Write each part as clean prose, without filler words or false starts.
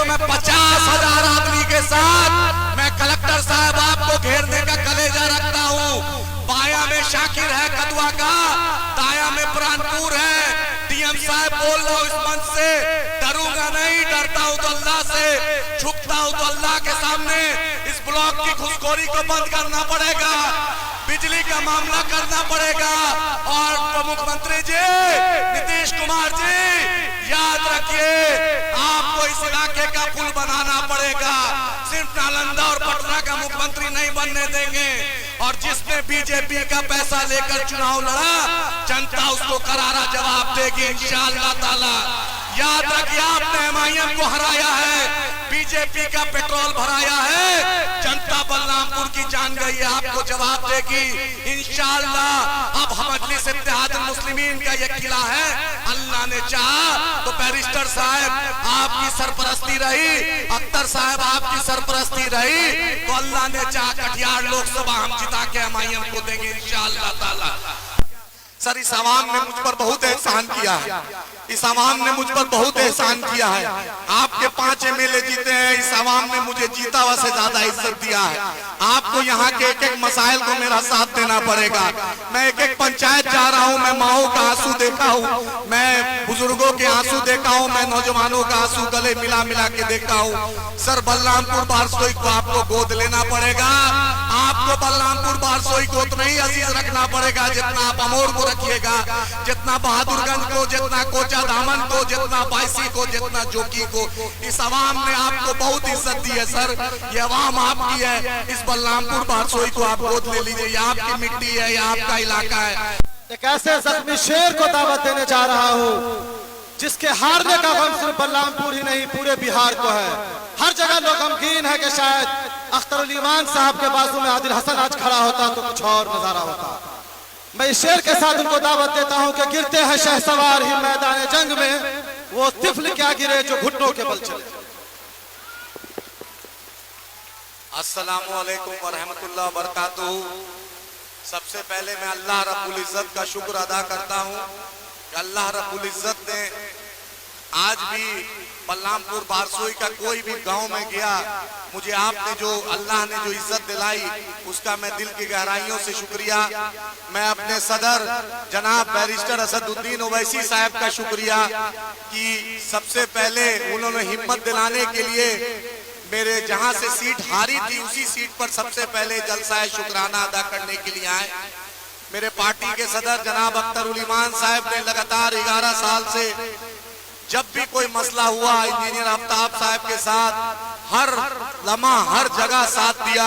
मैं 50,000 आदमी के साथ मैं कलेक्टर साहब आपको घेरने का कलेजा रखता हूँ। बाया में शाकिर है कदवा का, दाया में प्राणपुर है। डीएम साहब बोल रहा हूँ इस मंच से, डरूंगा नहीं, डरता हूँ तो अल्लाह से, झुकता हूँ तो अल्लाह के सामने। इस ब्लॉक की घुसखोरी को बंद करना पड़ेगा, बिजली का मामला करना पड़ेगा। और मुख्यमंत्री जी नीतीश कुमार जी याद रखिए, आपको इस इलाके का पुल बनाना पड़ेगा। सिर्फ नालंदा और पटना का मुख्यमंत्री नहीं बनने देंगे। और जिसने बीजेपी का पैसा लेकर चुनाव लड़ा, जनता उसको करारा जवाब देगी इंशाअल्लाह ताला। याद रखिए, आपने एमआईएम को हराया है, बीजेपी का पेट्रोल भराया है, जनता बलरामपुर की जान गई है, आपको जवाब देगी इंशाअल्लाह। अब हम मजलिस इत्तेहादुल मुस्लिमीन का ये किला है, अल्लाह ने चाहा तो बैरिस्टर साहब आपकी सरपरस्ती रही, अख्तर साहब आपकी सरपरस्ती रही, तो अल्लाह ने चाहा कटिहार लोकसभा हम जिता के एमआईएम को देंगे इंशाअल्लाह ताला। सर, इस आवाम ने मुझ पर बहुत एहसान किया है, इस आवाम ने मुझ पर बहुत एहसान किया है। आपके 5 एमएलए जीते हैं, इस आवाम ने मुझे जीता हुआ से ज्यादा इज्जत दिया है। आपको यहाँ के एक एक मसाइल को मेरा साथ देना पड़ेगा। मैं एक एक पंचायत जा रहा हूँ, मैं माओ का आंसू देखा हूँ, मैं बुजुर्गों के आंसू देखा हूँ, मैं नौजवानों का आंसू गले मिला मिला के देखा हूँ। सर, बलरामपुर बारसोई को आपको गोद लेना पड़ेगा। आपको बलरामपुर बारसोई को उतना ही अजीज रखना पड़ेगा जितना आप अमोर को रखिएगा, जितना बहादुरगंज को, जितना कोचा दामन को, जितना बायसी को, जितना जोकी को। इस आवाम ने आपको बहुत इज्जत दी है सर, ये आवाम आपकी है। इस बलरामपुर बारसोई को आप गोद ले लीजिए, ये आपकी मिट्टी है, ये आपका इलाका है। एक ऐसे जख्मी शेर को दावत देने जा रहा हूँ जिसके हारने का गम सिर्फ बलरामपुर ही नहीं पूरे बिहार को है। हर जगह लोग गमगीन है कि शायद अख्तर ईमान साहब के बाजू में आदिल हसन आज खड़ा होता तो कुछ और नजारा होता। मैं इस शेर के साथ उनको दावत देता हूं कि गिरते हैं शहसवार ही मैदान जंग में, वो तिफल क्या गिरे जो घुटनों के बल चले। अस्सलामु अलैकुम व रहमतुल्लाहि व बरकातुहू। सबसे पहले मैं अल्लाह रब्बुल इज्जत का शुक्र अदा करता हूं कि अल्लाह रब्बुल इज्जत ने आज भी बलरामपुर बारसोई का कोई भी गांव में गया, मुझे आपने जो अल्लाह ने जो इज्जत दिलाई उसका मैं दिल की गहराइयों से शुक्रिया। मैं अपने सदर जनाब बैरिस्टर असदुद्दीन ओवैसी साहब का शुक्रिया कि सबसे पहले उन्होंने हिम्मत दिलाने के लिए मेरे जहां से सीट हारी थी उसी सीट पर सबसे पहले जलसाए शुक्राना अदा करने के लिए आए। मेरे पार्टी के सदर जनाब अख्तर ईमान साहब ने लगातार 11 साल से जब भी कोई मसला हुआ इंजीनियर आफ्ताब साहब के साथ हर लम्हा हर जगह साथ दिया।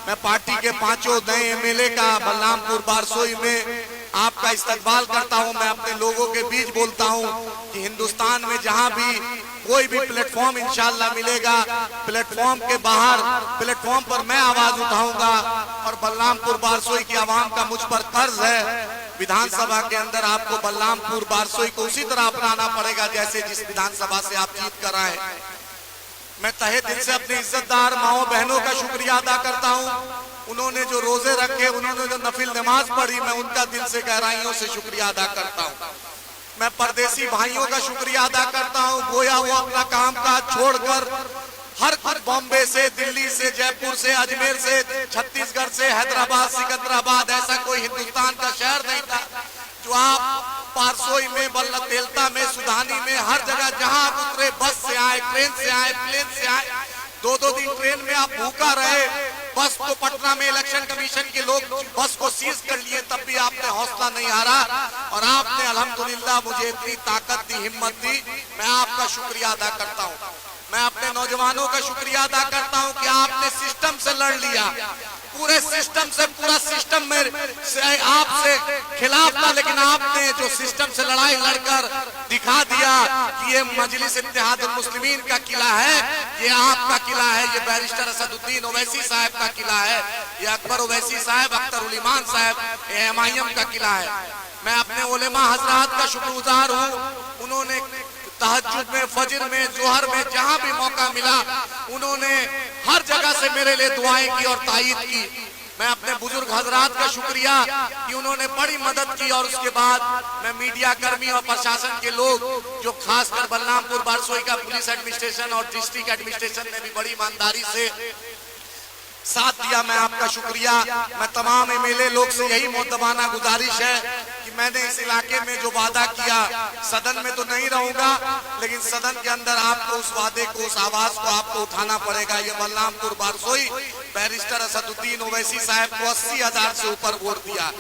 मैं पार्टी के 5 नए एमएलए का बलरामपुर बारसोई में आपका इस्तकबाल करता हूं। मैं अपने लोगों के बीच बोलता हूं कि हिंदुस्तान में जहां भी कोई भी प्लेटफॉर्म इंशाअल्लाह मिलेगा, प्लेटफॉर्म के बाहर प्लेटफॉर्म पर मैं आवाज उठाऊंगा। और बलरामपुर बारसोई की आवाम का मुझ पर कर्ज है, विधानसभा के अंदर आपको बलरामपुर बारसोई को उसी तरह अपनाना पड़ेगा जैसे जिस विधानसभा से आप जीत कर आए। मैं तहे दिल से अपने इज्जतदार माओ बहनों का शुक्रिया अदा करता हूँ। उन्होंने जो रोजे रखे, उन्होंने जो नफिल नमाज पढ़ी, मैं उनका दिल से गहराइयों से शुक्रिया अदा करता हूँ। मैं परदेसी भाइयों का शुक्रिया अदा करता हूँ, गोया वो अपना काम काज छोड़कर हर कुछ बॉम्बे से, दिल्ली से, जयपुर से, अजमेर से, छत्तीसगढ़ से, हैदराबाद, सिकंदराबाद, ऐसा कोई हिंदुस्तान का शहर नहीं था जो आप बारसोई में, बल्लतेलता में, सुधानी में, हर जगह जहां आप उतरे, बस से आए, ट्रेन से आए, प्लेन से आए, 2-2 दिन ट्रेन में आप भूखा रहे। बस को पटना में इलेक्शन कमीशन के लोग बस को सीज कर लिए, तब भी आपने हौसला नहीं हारा और आपने अल्हम्दुलिल्लाह मुझे इतनी ताकत दी, हिम्मत दी। मैं आपका शुक्रिया अदा करता हूँ। मैं अपने नौजवानों का शुक्रिया अदा करता हूँ कि आपने सिस्टम से लड़ लिया, पूरे सिस्टम से, पूरा सिस्टम में आपसे खिलाफ था, लेकिन आपने जो सिस्टम से लड़ाई लड़कर दिखा दिया कि ये मजलिस इत्तेहादुल मुस्लिमीन का किला है, ये आपका किला है, ये बैरिस्टर असदुद्दीन ओवैसी साहब का किला है, ये अकबर ओवैसी साहब, अख्तर ईमान साहब, ये एमआईएम का किला है। मैं अपने उलेमा हजरात का शुक्रगुजार हूँ। उन्होंने तहज्जुद में, फजर में, जोहर में, जहां भी मौका मिला उन्होंने हर जगह से मेरे लिए दुआएं की और तायीद की। मैं अपने बुजुर्ग हजरात का शुक्रिया कि उन्होंने बड़ी मदद की। और उसके बाद मैं मीडिया कर्मी और प्रशासन के लोग जो खासकर बलरामपुर बारसोई का पुलिस एडमिनिस्ट्रेशन और डिस्ट्रिक्ट एडमिनिस्ट्रेशन ने भी बड़ी ईमानदारी से साथ दिया, मैं आपका शुक्रिया। मैं तमाम एमएलए लोग से यही मोहतबाना गुजारिश है कि मैंने इस इलाके में जो वादा किया, सदन में तो नहीं रहूंगा लेकिन सदन के अंदर आपको उस वादे को, उस आवाज को आपको उठाना पड़ेगा। ये बलरामपुर बारसोई बैरिस्टर असदुद्दीन ओवैसी साहब को 80,000 से ऊपर वोट दिया।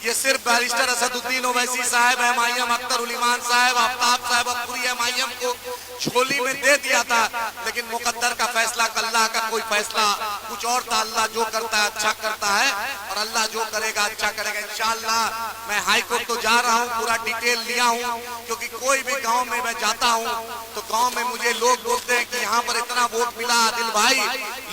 ये सिर्फ बैरिस्टर असदुद्दीन ओवैसी साहब, एमआईएम अख्तर उल ईमान साहब, आफ्ताब साहब और पूरी एमआईएम को झोली में दे दिया था, लेकिन मुकद्दर का फैसला, अल्लाह का कोई फैसला कुछ और था। अल्लाह जो करता है अच्छा करता है और अल्लाह जो करेगा अच्छा करेगा इंशाअल्लाह। मैं हाई कोर्ट तो जा रहा हूँ, पूरा डिटेल लिया हूँ, क्योंकि कोई भी गांव में मैं जाता हूँ तो गांव में मुझे लोग बोलते हैं कि यहाँ पर इतना वोट मिला आदिल भाई,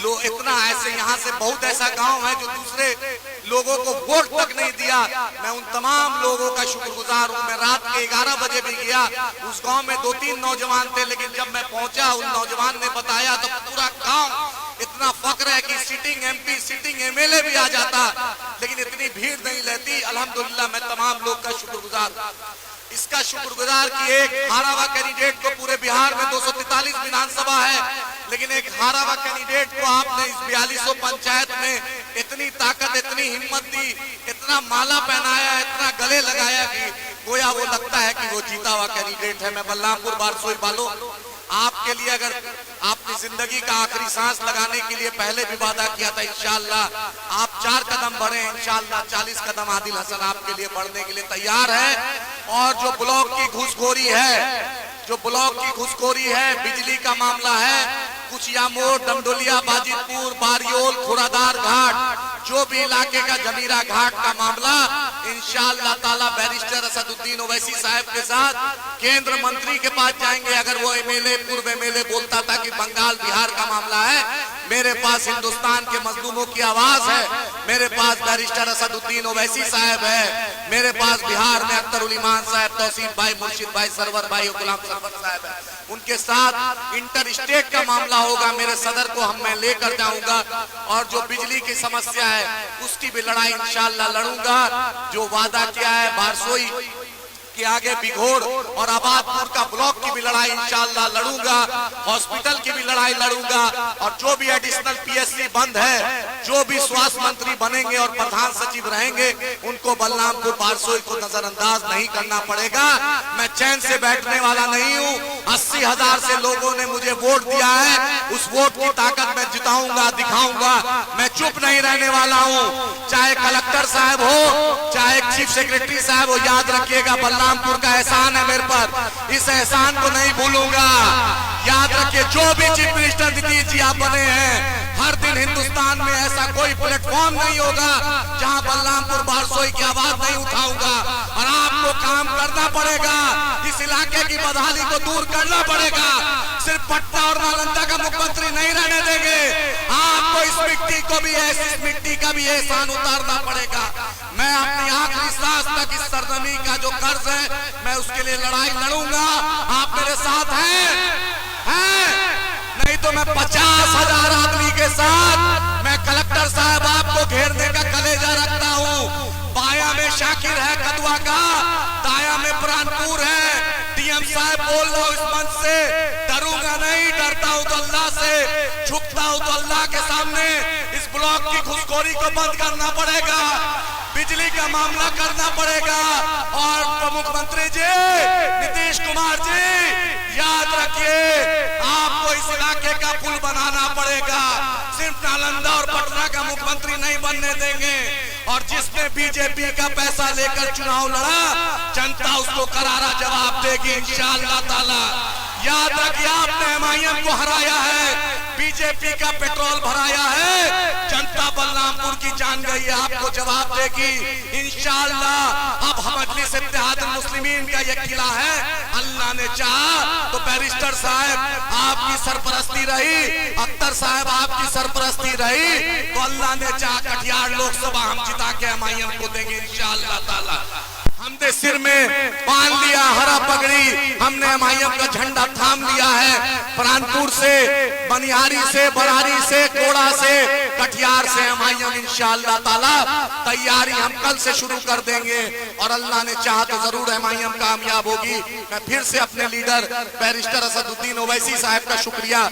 लो इतना ऐसे, यहाँ से बहुत ऐसा गाँव है जो दूसरे लोगों को वोट तक नहीं दिया। मैं उन तमाम लोगों का शुक्रगुजार हूँ। मैं रात के 11 बजे भी गया, उस गांव में 2-3 नौजवान थे, लेकिन जब मैं पहुंचा उन नौजवान ने बताया तो पूरा गांव इतना फख्र है कि सिटिंग एमपी, सिटिंग एमएलए भी आ जाता, लेकिन इतनी भीड़ नहीं रहती। अल्हम्दुलिल्लाह मैं तमाम लोग का शुक्रगुजार, इसका शुक्रगुजार कि एक हारा हुआ कैंडिडेट को, पूरे बिहार में 243 विधानसभा है, लेकिन एक हारा हुआ कैंडिडेट को आपने इस 4200 पंचायत में इतनी ताकत, इतनी हिम्मत दी, इतना माला पहनाया, इतना गले लगाया कि गोया वो लगता है कि वो जीता हुआ कैंडिडेट है। मैं बलरामपुर बारसोई वालों, आपके लिए अगर आपने जिंदगी का आखिरी सांस लगाने के लिए पहले भी वादा किया था, इंशाअल्लाह आप 4 कदम बढ़े, इंशाअल्लाह 40 कदम आदिल हसन आपके लिए बढ़ने के लिए तैयार है। और जो ब्लॉक की घुसखोरी है, जो ब्लॉक की घुसखोरी है, बिजली का मामला है, कुचियामोड़, डमडोलिया, बाजितपुर, बारियोल, खुरादार घाट, जो भी इलाके का जमीरा घाट का मामला, इंशाअल्लाह ताला बैरिस्टर असदुद्दीन ओवैसी साहब के साथ केंद्र मंत्री के पास जाएंगे। अगर वो एमएलए, पूर्व एमएलए बोलता था कि बंगाल बिहार का मामला है, मेरे पास हिंदुस्तान के मजलूमों की आवाज है, मेरे पास बैरिस्टर असदुद्दीन ओवैसी साहब है, मेरे पास बिहार में अख्तर उल ईमान साहब, तौसीफ भाई, मुर्शिद भाई, सरवर भाई, गुलाम सरवर साहब है। उनके साथ इंटर स्टेट का मामला होगा, मेरे सदर को मैं लेकर जाऊंगा। और जो बिजली की समस्या है उसकी भी लड़ाई इंशाअल्लाह लड़ूंगा। जो वादा किया है बारसोई के आगे बिघोर और आबादपुर का ब्लॉक की भी लड़ाई इंशाअल्लाह लड़ूंगा, हॉस्पिटल की भी लड़ाई लड़ूंगा। और जो भी एडिशनल पीएससी बंद है, जो भी स्वास्थ्य मंत्री बनेंगे और प्रधान सचिव रहेंगे, उनको बलरामपुर बारसोई को नजरअंदाज नहीं करना पड़ेगा। मैं चैन से बैठने वाला नहीं हूँ। 80,000 से लोगों ने मुझे वोट दिया है, उस वोट की ताकत मैं जिताऊंगा, दिखाऊंगा। मैं चुप नहीं रहने वाला हूँ, चाहे कलेक्टर साहब हो, चाहे चीफ सेक्रेटरी साहब हो। याद रखिएगा, बलरामपुर का एहसान है मेरे पर, इस एहसान को नहीं भूलूंगा। याद रखिए, जो भी चीफ मिनिस्टर नीतीश जी आप बने हैं, हर दिन हिंदुस्तान में ऐसा कोई प्लेटफॉर्म नहीं होगा जहां बलरामपुर बारसोई की आवाज नहीं उठाऊंगा। और आपको काम करना पड़ेगा, इस इलाके की बदहाली को दूर करना पड़ेगा। सिर्फ पटना और नालंदा का मुख्यमंत्री नहीं रहने देंगे, आपको इस मिट्टी को भी, इस मिट्टी का भी एहसान उतारना पड़ेगा। मैं अपनी आखिरी सांस तक इस सरजमी का जो कर्ज है, मैं उसके लिए लड़ाई लड़ूंगा। आप मेरे साथ हैं? नहीं तो मैं 50,000 आदमी के साथ मैं कलेक्टर साहब आपको घेरने का कलेजा रखता हूँ। बाया में शाकिर है कदवा का, दाया में प्राणपुर है। डीएम साहब बोल रहा हूँ इस मंच से, डरूंगा नहीं, डरता हूँ तो अल्लाह से, झुकता हूँ तो अल्लाह के सामने। इस ब्लॉक की घुसखोरी को बंद करना पड़ेगा, बिजली का मामला करना पड़ेगा। और मुख्यमंत्री जी नीतीश कुमार जी, याद रखिए, आपको इस इलाके का पुल बनाना पड़ेगा। सिर्फ नालंदा और पटना का मुख्यमंत्री नहीं बनने देंगे। और जिसने बीजेपी का पैसा लेकर चुनाव लड़ा, जनता उसको करारा जवाब देगी इंशाअल्लाह ताला। याद रखिए, आपने एमआईएम को हराया है, बीजेपी का पेट्रोल भराया है, जनता बलरामपुर की जान गई है, आपको जवाब देगी इंशाअल्लाह। अब मजलिस इत्तेहादुल मुस्लिमीन का ये किला है, अल्लाह ने चाहा तो बैरिस्टर साहब आपकी सरपरस्ती रही, अख्तर साहब आपकी सरपरस्ती रही, तो अल्लाह ने चाहा कटिहार लोकसभा हम जिता के एमआईएम को देंगे इंशाअल्लाह ताला। हमने सिर में बांध लिया हरा पगड़ी, हमने एमआईएम का झंडा थाम लिया है। प्राणपुर से, बनिहारी से, बरारी से, कोड़ा से, कटिहार से एमआईएम इंशाअल्लाह ताला तैयारी हम कल से शुरू कर देंगे और अल्लाह ने चाहा तो जरूर एमआईएम कामयाब होगी। मैं फिर से अपने लीडर बैरिस्टर असदुद्दीन ओवैसी साहब का शुक्रिया।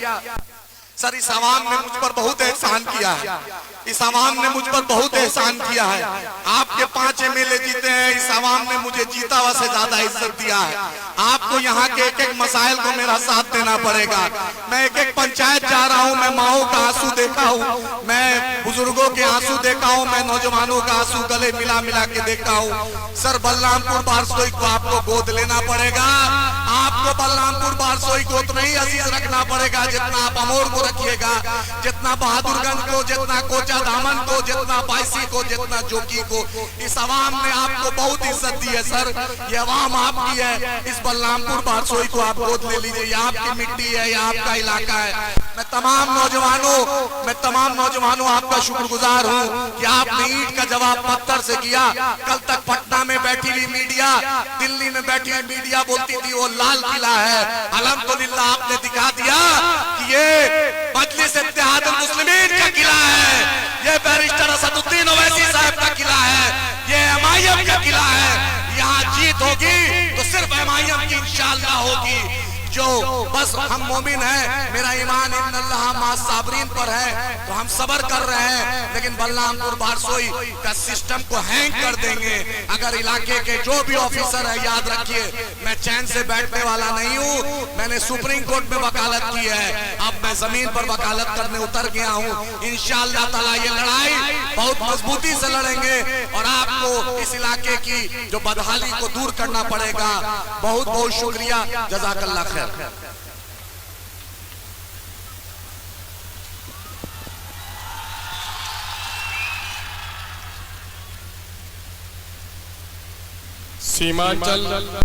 सर, इस आवाम ने मुझ पर बहुत एहसान किया है, इस आवाम ने मुझ पर बहुत एहसान किया है। आपके 5 एमएलए जीते हैं, इस आवाम ने मुझे जीता हुआ से ज्यादा इज्जत दिया है। आपको यहाँ के एक एक मसाइल को मेरा साथ देना पड़ेगा। मैं एक एक पंचायत जा रहा हूँ, मैं माओ का आंसू देखा हूँ, मैं बुजुर्गों के आंसू देखा हूँ, मैं नौजवानों का आंसू गले मिला मिला के देखा हूँ। सर, बलरामपुर बारसोई को आपको गोद लेना पड़ेगा। आपको बलरामपुर बारसोई को उतना ही अजीज रखना पड़ेगा जितना आप अमोर को रखिएगा, जितना बहादुरगंज को, जितना कोचा दामन को, जितना बायसी को, जितना जोकी को। इस आवाम ने आपको बहुत इज्जत दी है सर, ये आवाम आपकी है। इस बलरामपुर बारसोई को आप गोद ले लीजिए, ये आपकी मिट्टी है, ये आपका इलाका है। मैं तमाम नौजवानों आपका शुक्रगुजार हूँ कि आपने ईंट का जवाब पत्थर से किया। कल तक पटना में बैठी हुई मीडिया, दिल्ली में बैठी हुई मीडिया बोलती थी वो लाल किला है। अल्हम्दुलिल्लाह आपने दिखा दिया कि ये मजलिस इत्तेहादुल मुस्लिमीन का किला है, ये बैरिस्टर असदुद्दीन ओवैसी साहब का किला है, ये एमआईएम का किला है। यहाँ जीत होगी तो सिर्फ एमआईएम की इंशाअल्लाह होगी। जो बस हम मोमिन हैं, मेरा ईमान इन्नल्लाह मास साबरीन पर है, तो हम सबर कर रहे हैं। लेकिन बलरामपुर बारसोई का सिस्टम को हैंग कर देंगे अगर इलाके के जो भी ऑफिसर है। याद रखिए, मैं चैन से बैठने वाला नहीं हूँ। मैंने सुप्रीम कोर्ट में वकालत की है, अब मैं जमीन पर वकालत करने उतर गया हूँ। इंशाअल्लाह ताला ये लड़ाई बहुत मजबूती से लड़ेंगे और आपको इस इलाके की जो बदहाली को दूर करना पड़ेगा। बहुत बहुत शुक्रिया, जज़ाकल्लाह खैर। सीमांचल